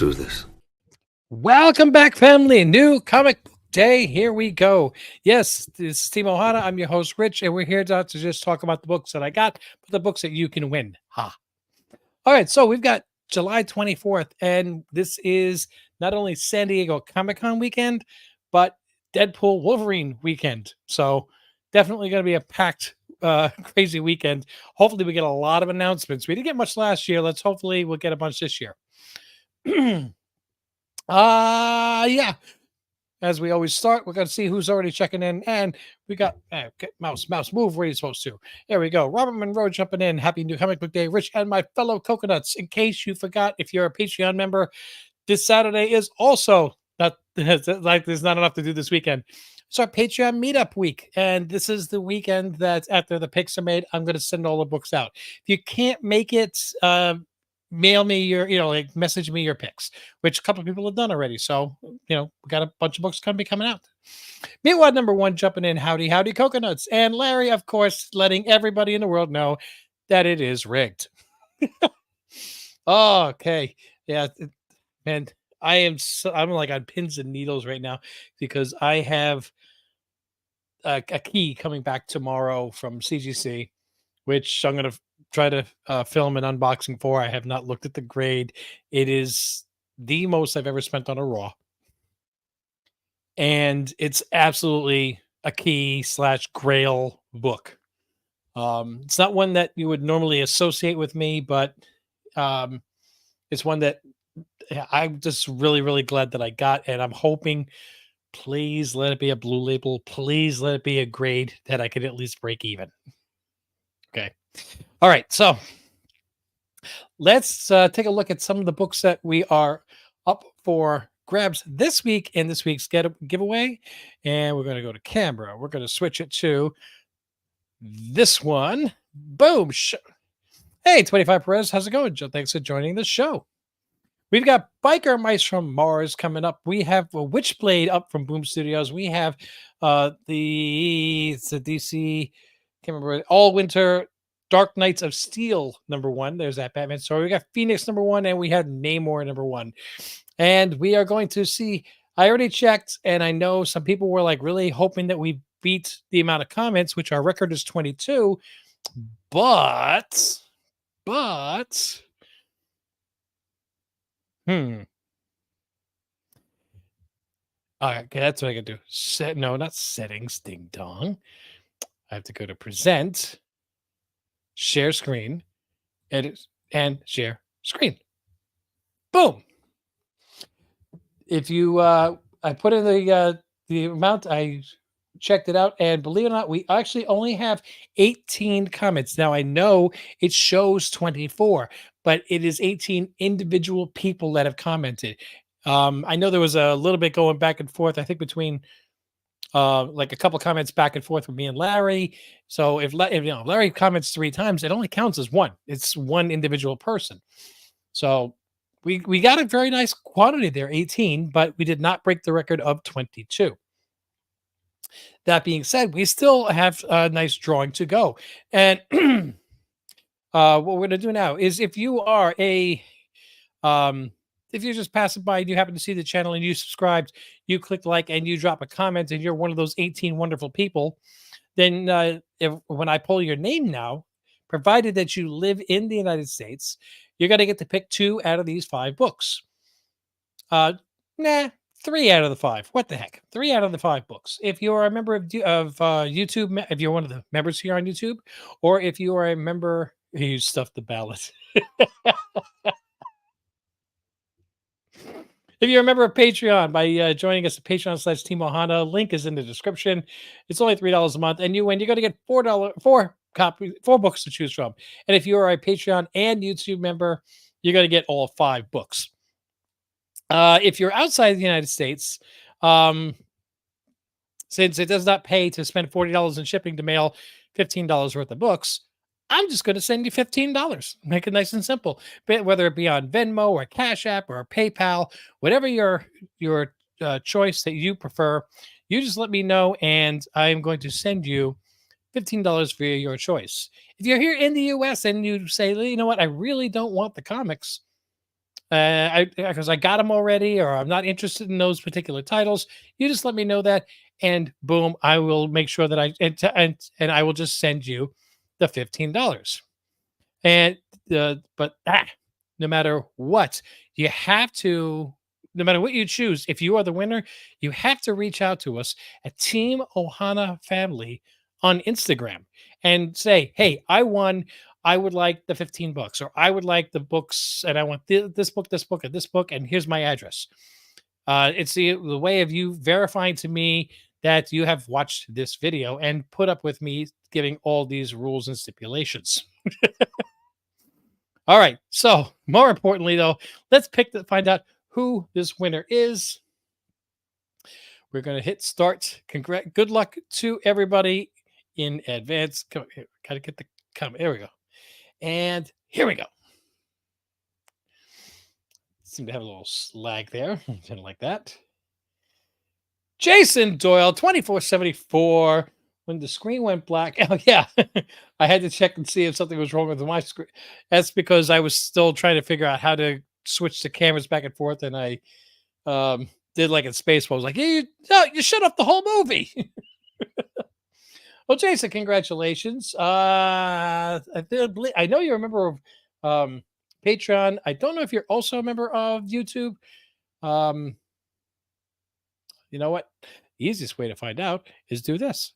do this. Welcome back, family. New comic book day. Here we go. Yes, this is Team Ohana. I'm your host, Rich, and we're here to just talk about the books that I got, but the books that you can win. Ha. All right, so we've got July 24th, and this is not only San Diego Comic-Con weekend, but Deadpool Wolverine weekend. So definitely going to be a packed, crazy weekend. Hopefully we get a lot of announcements. We didn't get much last year. Hopefully we'll get a bunch this year. Yeah. As we always start, we're going to see who's already checking in. And we got mouse, move where you're supposed to. There we go. Robert Monroe jumping in. Happy New Comic Book Day, Rich, and my fellow coconuts. In case you forgot, if you're a Patreon member, this Saturday is also not like there's not enough to do this weekend. It's our Patreon meetup week. And this is the weekend that after the picks are made, I'm going to send all the books out. If you can't make it, mail me your, like message me your picks, which a couple of people have done already. So, we got a bunch of books coming out. Meanwhile, number one jumping in, howdy coconuts, and Larry, of course, letting everybody in the world know that it is rigged. Okay, yeah, man, I'm like on pins and needles right now because I have a key coming back tomorrow from CGC, which I'm going to try to film an unboxing for. I have not looked at the grade. It is the most I've ever spent on a Raw. And it's absolutely a key / grail book. It's not one that you would normally associate with me, but it's one that I'm just really, really glad that I got. And I'm hoping, please let it be a blue label. Please let it be a grade that I could at least break even. Okay. All right. So let's take a look at some of the books that we are up for grabs this week in this week's giveaway. And we're going to go to camera. We're going to switch it to this one. Boom. Hey, 25 Perez. How's it going? Thanks for joining the show. We've got Biker Mice from Mars coming up. We have a Witchblade up from Boom Studios. We have it's a DC, can't remember, All Winter Dark Knights of Steel #1. There's that Batman story. We got Phoenix #1, and we have Namor #1. And we are going to see, I already checked, and I know some people were like really hoping that we beat the amount of comments, which our record is 22. But okay, that's what I can do. No, not settings, ding dong. I have to go to present, share screen, edit, and share screen. Boom. If you, I put in the amount, I checked it out, and believe it or not, we actually only have 18 comments. Now, I know it shows 24, but it is 18 individual people that have commented. I know there was a little bit going back and forth, I think, between like a couple comments back and forth with me and Larry. So if Larry comments 3 times, it only counts as one. It's one individual person. So we got a very nice quantity there, 18, but we did not break the record of 22. That being said, we still have a nice drawing to go. And what we're going to do now is if you are if you're just passing by and you happen to see the channel and you subscribed, you click like and you drop a comment and you're one of those 18 wonderful people, then when I pull your name now, provided that you live in the United States, you're going to get to pick 2 out of these 5 books. 3 out of the 5. What the heck? 3 out of the 5 books. If you are a member of YouTube, if you're one of the members here on YouTube, or if you are a member, you stuffed the ballot. If you're a member of Patreon by joining us at Patreon/Team Ohana, link is in the description. It's only $3 a month, and you win. You're going to get 4 books to choose from. And if you are a Patreon and YouTube member, you're going to get all 5 books. If you're outside the United States, since it does not pay to spend $40 in shipping to mail $15 worth of books, I'm just going to send you $15. Make it nice and simple. But whether it be on Venmo or Cash App or PayPal, whatever your choice that you prefer, you just let me know, and I'm going to send you $15 for your choice. If you're here in the U.S. and you say, you know what, I really don't want the comics, I because I got them already, or I'm not interested in those particular titles. You just let me know that, and boom, I will make sure that and I will just send you the $15. And but no matter what, you have to. No matter what you choose, if you are the winner, you have to reach out to us at Team Ohana Family on Instagram and say, "Hey, I won. I would like the $15, or I would like the books, and I want this book, and this book, and here's my address." It's the way of you verifying to me that you have watched this video and put up with me giving all these rules and stipulations. All right. So, more importantly, though, let's find out who this winner is. We're going to hit start. Good luck to everybody in advance. Come here. Gotta get the come. There we go. And here we go. Seem to have a little slag there. Didn't like that. Jason Doyle, 2474. When the screen went black, oh yeah, I had to check and see if something was wrong with my screen. That's because I was still trying to figure out how to switch the cameras back and forth, and I did like in Space. I was like, "Hey, no, you shut off the whole movie." Well, Jason, congratulations. I know you're a member of Patreon. I don't know if you're also a member of YouTube. Um, you know what? Easiest way to find out is do this.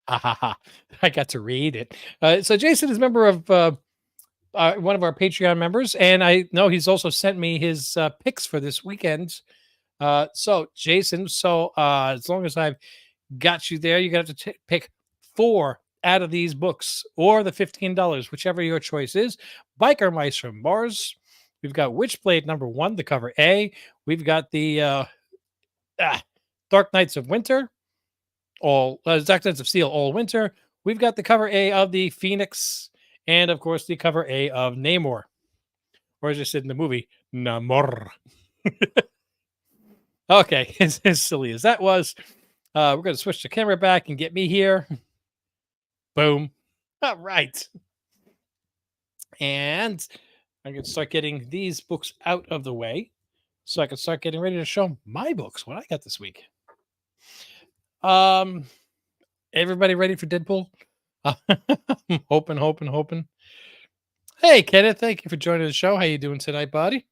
Ha ha ha. I got to read it. So Jason is a member of one of our Patreon members, and I know he's also sent me his picks for this weekend. So Jason, as long as I've got you there, you got to pick 4 out of these books, or the $15, whichever your choice is. Biker Mice from Mars. We've got Witchblade #1, the cover A. We've got the Dark Knights of Winter, Dark Knights of Steel all winter. We've got the cover A of the Phoenix, and of course the cover A of Namor, or as I said in the movie, Namor. Okay, as silly as that was, we're going to switch the camera back and get me here. Boom. All right. And I'm going to start getting these books out of the way so I can start getting ready to show my books, what I got this week. Everybody ready for Deadpool? Hoping. Hey, Kenneth, thank you for joining the show. How you doing tonight, buddy?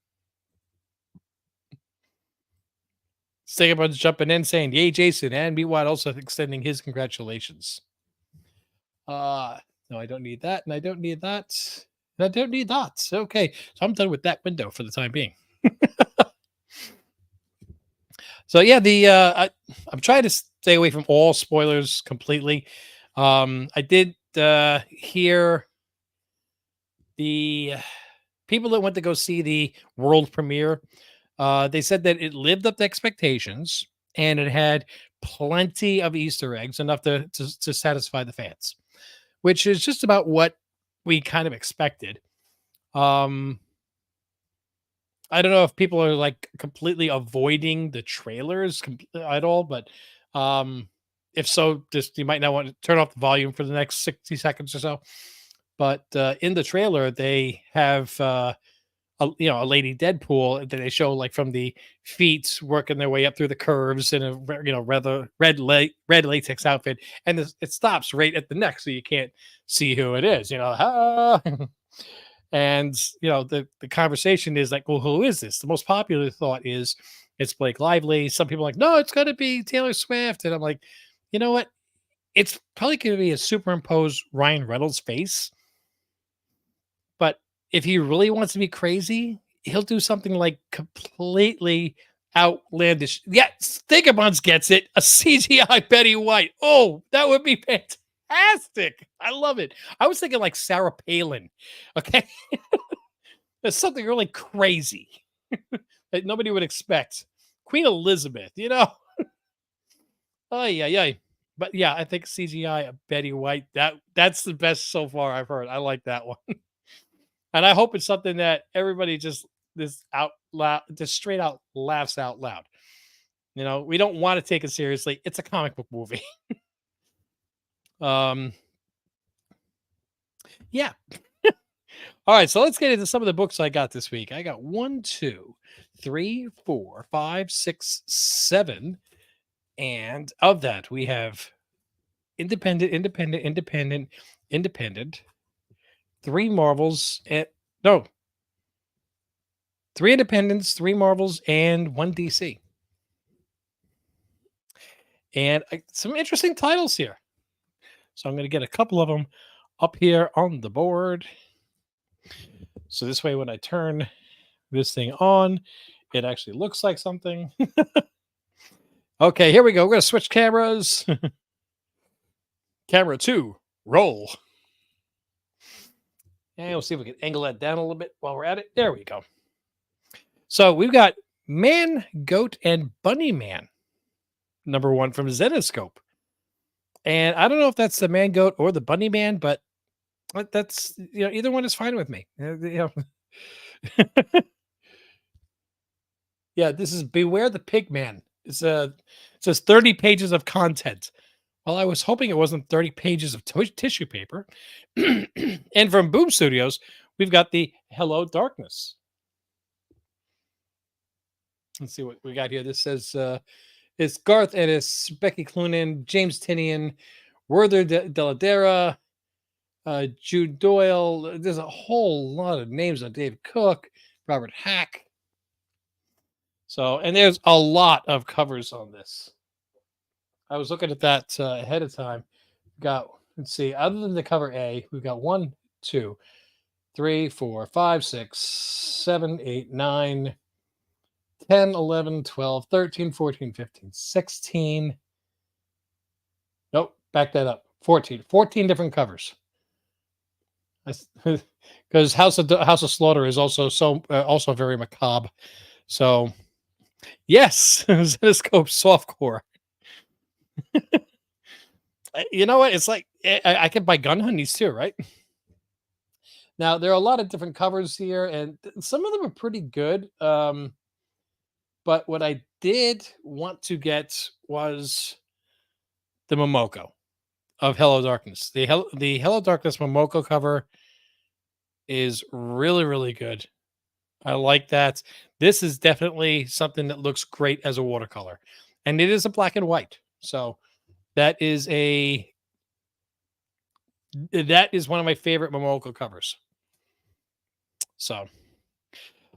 Stigabud's jumping in saying, "Yay, Jason," and Meatwad also extending his congratulations. No, I don't need that, and I don't need that. And I don't need that. Okay, so I'm done with that window for the time being. So yeah, I'm trying to stay away from all spoilers completely. I did hear the people that went to go see the world premiere. They said that it lived up to expectations and it had plenty of Easter eggs, enough to satisfy the fans, which is just about what we kind of expected. I don't know if people are like completely avoiding the trailers at all, but if so, just you might not want to turn off the volume for the next 60 seconds or so. But in the trailer, they have a lady Deadpool that they show like from the feet working their way up through the curves in a rather red latex outfit, and it stops right at the neck, so you can't see who it is. And the conversation is like, well, who is this? The most popular thought is it's Blake Lively. Some people are like, no, it's going to be Taylor Swift, and I'm like, you know what? It's probably going to be a superimposed Ryan Reynolds face. But if he really wants to be crazy, he'll do something like completely outlandish. Yeah, Stigabuns gets it. A CGI Betty White. Oh, that would be fantastic. I love it. I was thinking like Sarah Palin. Okay. There's something really crazy that nobody would expect. Queen Elizabeth, Oh, yeah. But yeah, I think CGI Betty White, that's the best so far I've heard. I like that one. And I hope it's something that everybody just straight out laughs out loud. We don't want to take it seriously. It's a comic book movie. Yeah. All right, so let's get into some of the books I got this week. I got 1, 2, 3, 4, 5, 6, 7. And of that, we have independent, 3 Marvels, and no, 3 Independents, 3 Marvels, and 1 DC. And some interesting titles here. So I'm going to get a couple of them up here on the board. So this way, when I turn this thing on, it actually looks like something. Okay, here we go. We're going to switch cameras. Camera 2, roll. And we'll see if we can angle that down a little bit while we're at it. There we go. So we've got Man, Goat, and Bunny Man, #1 from Zenescope. And I don't know if that's the Man, Goat, or the Bunny Man, but that's, either one is fine with me. Yeah, this is Beware the Pig Man. It says 30 pages of content. Well, I was hoping it wasn't 30 pages of tissue paper. And from Boom Studios, we've got the Hello Darkness. Let's see what we got here. This says it's Garth Ennis, Becky Cloonan, James Tinian, Werther Deladera, Jude Doyle. There's a whole lot of names on Dave Cook, Robert Hack. So, and there's a lot of covers on this. I was looking at that ahead of time. Let's see, other than the cover A, we've got 1, 2, 3, 4, 5, 6, 7, 8, 9, 10, 11, 12, 13, 14, 15, 16. Nope, back that up. 14 different covers. Because House of Slaughter is also very macabre. So, yes, Zenescope softcore. You know what? It's like I could buy Gun Honeys too, right? Now there are a lot of different covers here, and some of them are pretty good. But what I did want to get was the Momoko of Hello Darkness. The Hello Darkness Momoko cover is really, really good. I like that. This is definitely something that looks great as a watercolor, and it is a black and white. So that is one of my favorite Momoko covers. So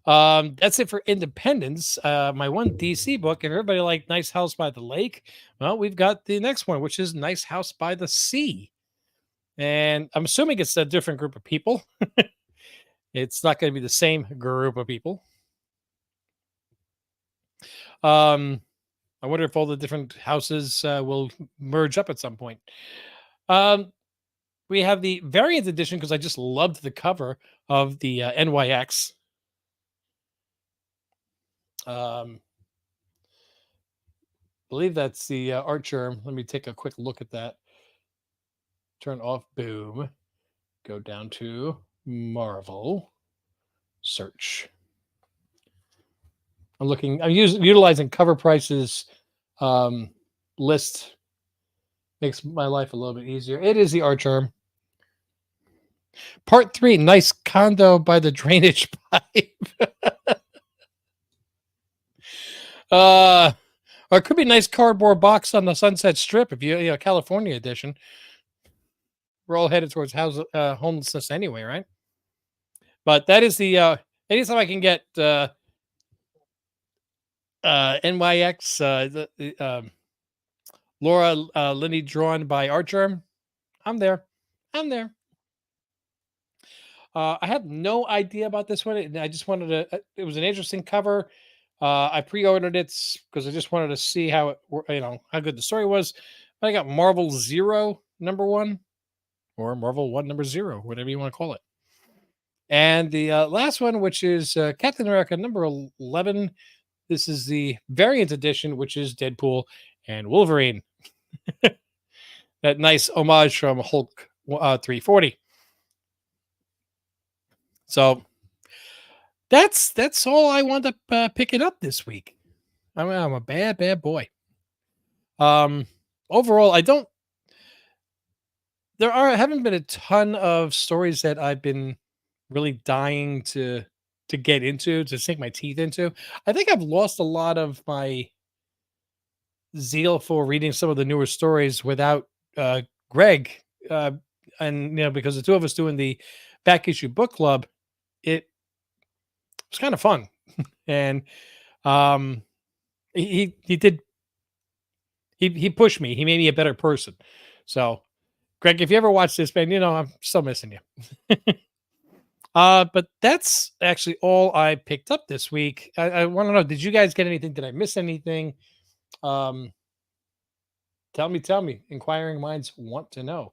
that's it for Independence. My 1 DC book. If everybody liked Nice House by the Lake, well, we've got the next one, which is Nice House by the Sea. And I'm assuming it's a different group of people. It's not going to be the same group of people. I wonder if all the different houses will merge up at some point. We have the variant edition because I just loved the cover of the NYX. Believe that's the Archer. Let me take a quick look at that. Turn off Boom. Go down to Marvel. Search. I'm utilizing Cover Price's list. Makes my life a little bit easier. It is the Archer. Part 3, Nice Condo by the Drainage Pipe. Or it could be Nice Cardboard Box on the Sunset Strip if you California edition. We're all headed towards homelessness anyway, right? But that is the anytime I can get NYX Laura Linney drawn by Archer, I'm there. I have no idea about this one. I just wanted to. It was an interesting cover. I pre-ordered it because I just wanted to see how good the story was. But I got Marvel Zero #1, or Marvel 1 0, whatever you want to call it. And the last one, which is Captain America #11. This is the variant edition, which is Deadpool and Wolverine. That nice homage from Hulk 340. So that's all I wound up picking up this week. I'm a bad boy. Overall, I don't. haven't been a ton of stories that I've been really dying to get into, to sink my teeth into. I think I've lost a lot of my zeal for reading some of the newer stories without Greg, uh, and because the two of us doing the back issue book club, it was kind of fun, and um, he did he pushed me. He made me a better person. So, Greg, if you ever watch this, man, I'm still missing you. But that's actually all I picked up this week. I want to know, did you guys get anything? Did I miss anything? Um, tell me. Inquiring minds want to know.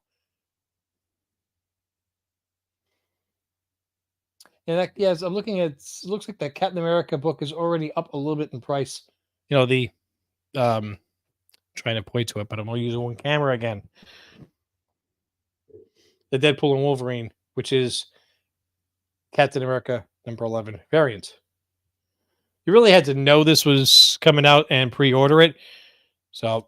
And yes, I'm looking at. Looks like that Captain America book is already up a little bit in price. The um, trying to point to it, but I'm only using one camera again. The Deadpool and Wolverine, which is Captain America #11 variant. You really had to know this was coming out and pre-order it. So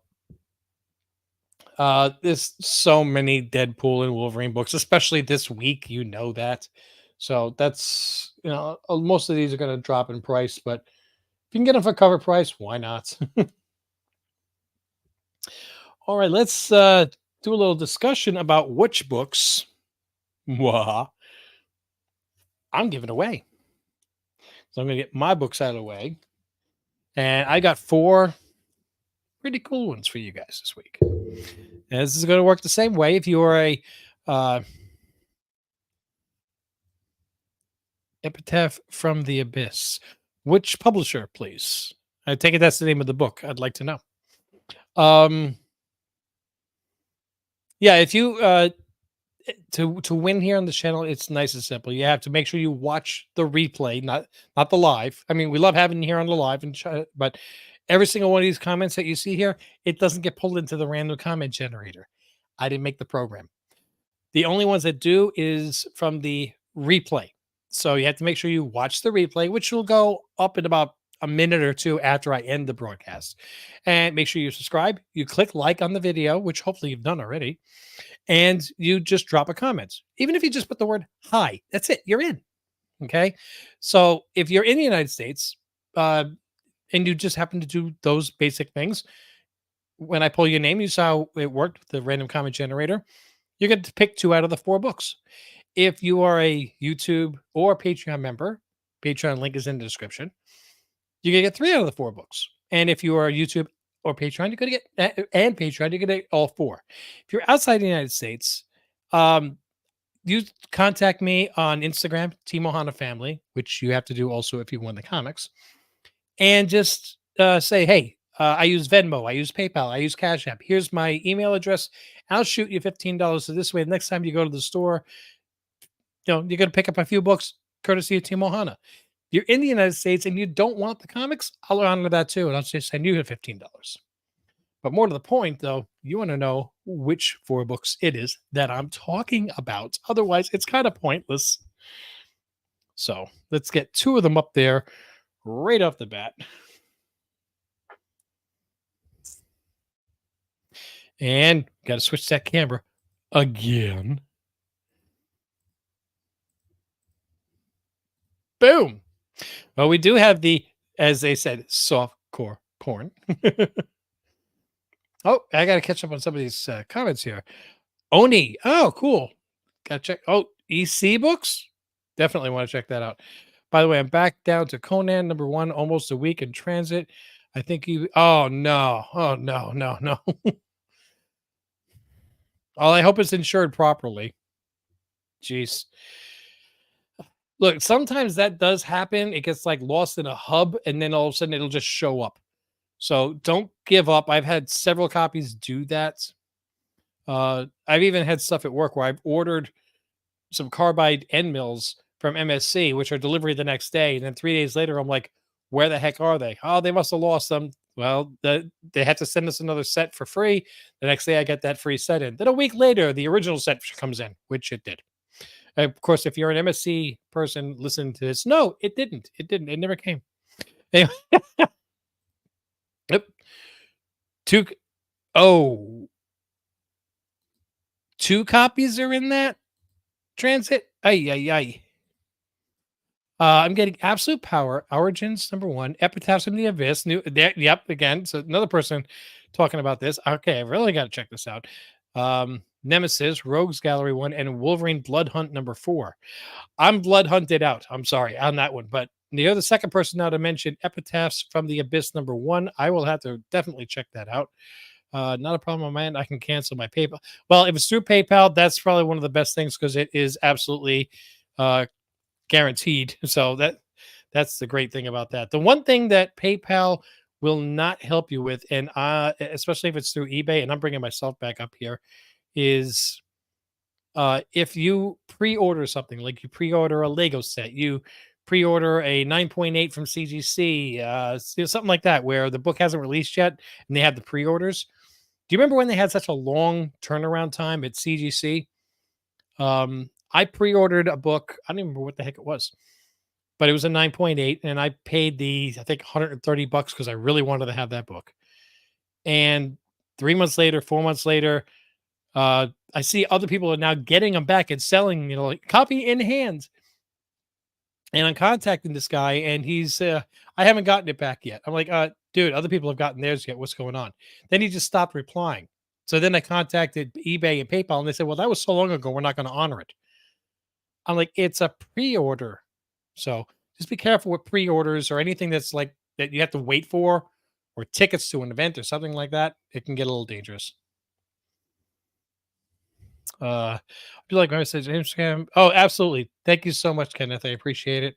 there's so many Deadpool and Wolverine books, especially this week. You know that. So that's most of these are going to drop in price, but if you can get them for cover price, why not? All right, let's do a little discussion about which books mwah, I'm giving away. So I'm going to get my books out of the way, and I got 4 pretty cool ones for you guys this week. And this is going to work the same way if you are a Epitaph from the Abyss. Which publisher, please? I take it that's the name of the book. I'd like to know. Yeah, if you to win here on the channel, it's nice and simple. You have to make sure you watch the replay, not the live. I mean, we love having you here on the live, but every single one of these comments that you see here, it doesn't get pulled into the random comment generator. I didn't make the program. The only ones that do is from the replay. So you have to make sure you watch the replay, which will go up in about a minute or two after I end the broadcast. And make sure you subscribe. You click like on the video, which hopefully you've done already. And you just drop a comment. Even if you just put the word hi, that's it. You're in. Okay. So if you're in the United States and you just happen to do those basic things, when I pull your name, you saw how it worked with the random comment generator. You're going to pick 2 out of the 4 books. If you are a YouTube or Patreon member, Patreon link is in the description. You're going to get 3 out of the 4 books. And if you are a YouTube or Patreon, you're going to get, and Patreon, you're going to get all 4. If you're outside the United States, you contact me on Instagram, Team Ohana Family, which you have to do also if you won the comics, and just say, hey, I use Venmo, I use PayPal, I use Cash App. Here's my email address. I'll shoot you $15. So this way, the next time you go to the store, you're going to pick up a few books courtesy of Team Ohana. If you're in the United States and you don't want the comics, I'll honor that too. And I'll just send you $15. But more to the point, though, you want to know which 4 books it is that I'm talking about. Otherwise, it's kind of pointless. So let's get 2 of them up there right off the bat. And got to switch that camera again. Boom. Well, we do have the, as they said, soft core porn. Oh, I got to catch up on some of these comments here. Oni. Oh, cool. Got to check. Oh, EC books. Definitely want to check that out. By the way, I'm back down to Conan #1, almost a week in transit. I think you. Oh no! Oh no! No! No! Well, I hope it's insured properly. Jeez. Look, sometimes that does happen. It gets like lost in a hub, and then all of a sudden it'll just show up. So don't give up. I've had several copies do that. I've even had stuff at work where I've ordered some carbide end mills from MSC, which are delivery the next day. And then 3 days later, I'm like, where the heck are they? Oh, they must have lost them. Well, they had to send us another set for free. The next day, I get that free set in. Then a week later, the original set comes in, which it did. And of course, if you're an MSC person listening to this, no, it didn't. It didn't. It never came. Anyway, yep. Two, oh, 2 copies are in that transit. Ay, ay, ay. I'm getting Absolute Power, Origins #1, Epitaphs from the Abyss. Yep, again. So another person talking about this. Okay, I really got to check this out. Nemesis, Rogues Gallery 1, and Wolverine Blood Hunt #4. I'm blood hunted out. I'm sorry on that one, but you're the second person now to mention Epitaphs from the Abyss #1. I will have to definitely check that out. Not a problem on my end. I can cancel my PayPal. Well, if it's through PayPal, that's probably one of the best things because it is absolutely uh, guaranteed. So that's the great thing about that. The one thing that PayPal will not help you with, and especially if it's through eBay, and I'm bringing myself back up here, is if you pre-order something, like you pre-order a Lego set, you pre-order a 9.8 from CGC, something like that, where the book hasn't released yet and they have the pre-orders. Do you remember when they had such a long turnaround time at CGC? I pre-ordered a book. I don't even remember what the heck it was, but it was a 9.8, and I paid I think $130 because I really wanted to have that book. And 3 months later, 4 months later, I see other people are now getting them back and selling, like copy in hand. And I'm contacting this guy, and he's, I haven't gotten it back yet. I'm like, dude, other people have gotten theirs yet. What's going on? Then he just stopped replying. So then I contacted eBay and PayPal, and they said, well, that was so long ago, we're not going to honor it. I'm like, it's a pre-order. So just be careful with pre-orders or anything that's like that you have to wait for, or tickets to an event or something like that. It can get a little dangerous. I feel like I said Instagram. Oh, absolutely. Thank you so much, Kenneth. I appreciate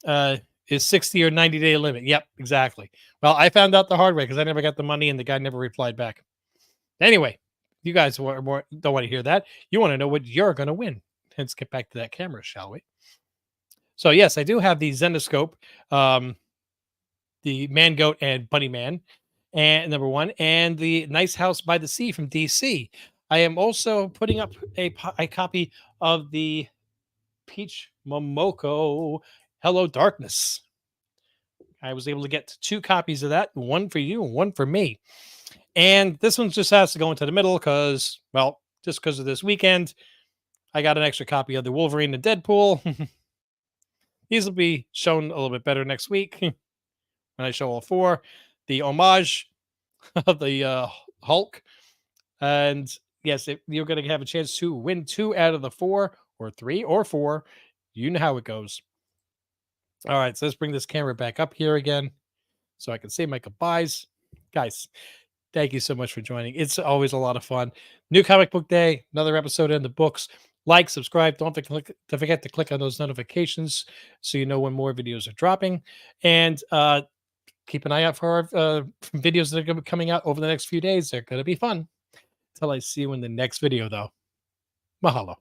it. Is 60 or 90-day limit. Yep, exactly. Well, I found out the hard way because I never got the money and the guy never replied back. Anyway, you guys don't want to hear that. You want to know what you're going to win. Let's get back to that camera, shall we? So, yes, I do have the Zenoscope, the Man Goat and Bunny Man, and #1, and the Nice House by the Sea from DC. I am also putting up a copy of the Peach Momoko Hello Darkness. I was able to get 2 copies of that, one for you and one for me. And this one just has to go into the middle because, well, just because of this weekend, I got an extra copy of the Wolverine and Deadpool. These will be shown a little bit better next week when I show all 4. The homage of the Hulk. And yes, you're going to have a chance to win 2 out of the 4, or 3 or 4. You know how it goes. All right, so let's bring this camera back up here again so I can say my goodbyes. Guys, thank you so much for joining. It's always a lot of fun. New Comic Book Day, another episode in the books. Like, subscribe. Don't forget to click on those notifications so you know when more videos are dropping. And keep an eye out for our videos that are going to be coming out over the next few days. They're going to be fun. Until I see you in the next video, though. Mahalo.